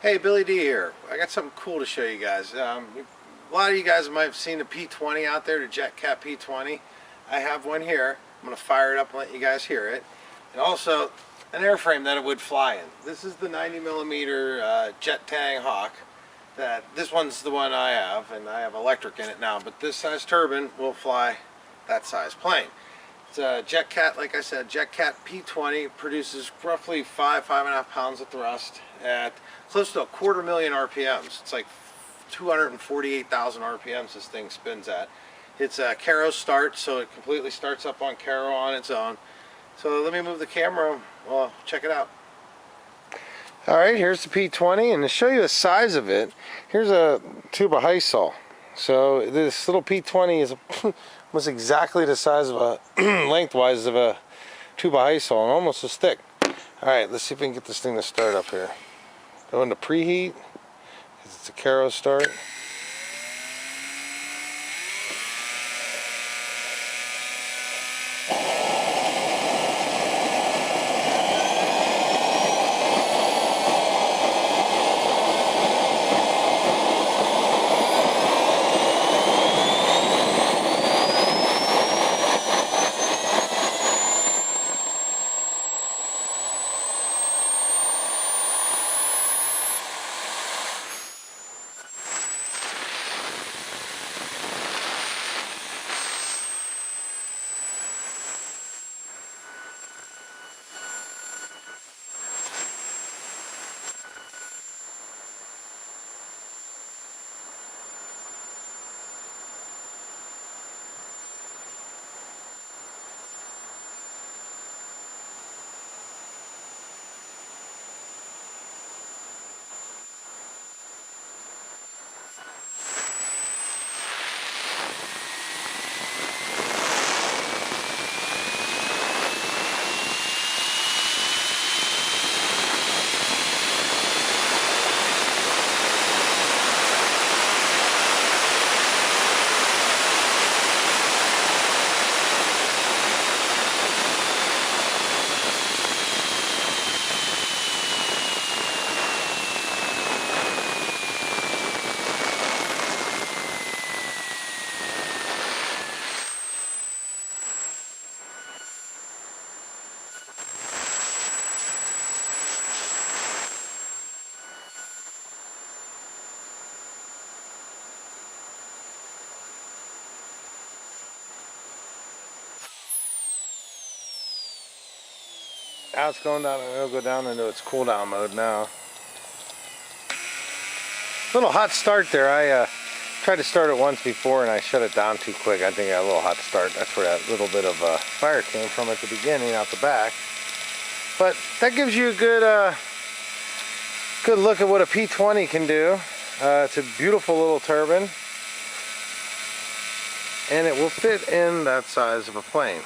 Hey, Billy D here. I got something cool to show you guys. A lot of you guys might have seen the P-20 out there, the JetCat P-20. I have one here. I'm going to fire it up and let you guys hear it. And also an airframe that it would fly in. This is the 90mm Jet Tang Hawk. This one's the one I have, and I have electric in it now, but this size turbine will fly that size plane. It's a JetCat, like I said, JetCat P-20, produces roughly 5.5 pounds of thrust at close to 250,000 RPMs. It's like 248,000 RPMs this thing spins at. It's a Caro start, so it completely starts up on Caro on its own. So let me move the camera, well, check it out. Alright, here's the P-20, and to show you the size of it, here's a tube of high sol. So this little P-20 is almost exactly the size of a lengthwise of a tube of high sol, and almost as thick. Alright, let's see if we can get this thing to start up here. Go into preheat, because it's a Caro start. Now it's going down, it'll go down into its cool down mode now. Little hot start there. I tried to start it once before and I shut it down too quick. I think I got a little hot start. That's where that little bit of fire came from at the beginning, out the back. But that gives you a good look at what a P-20 can do. It's a beautiful little turbine, and it will fit in that size of a plane.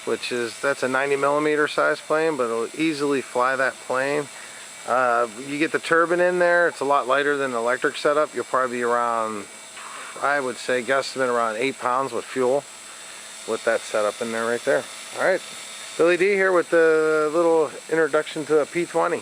That's a 90mm size plane, but it'll easily fly that plane. You get the turbine in there, it's a lot lighter than the electric setup. You'll probably be around, I would say, guesstimate around 8 pounds with fuel with that setup in there right there. Alright, Billy D here with the little introduction to a P-20.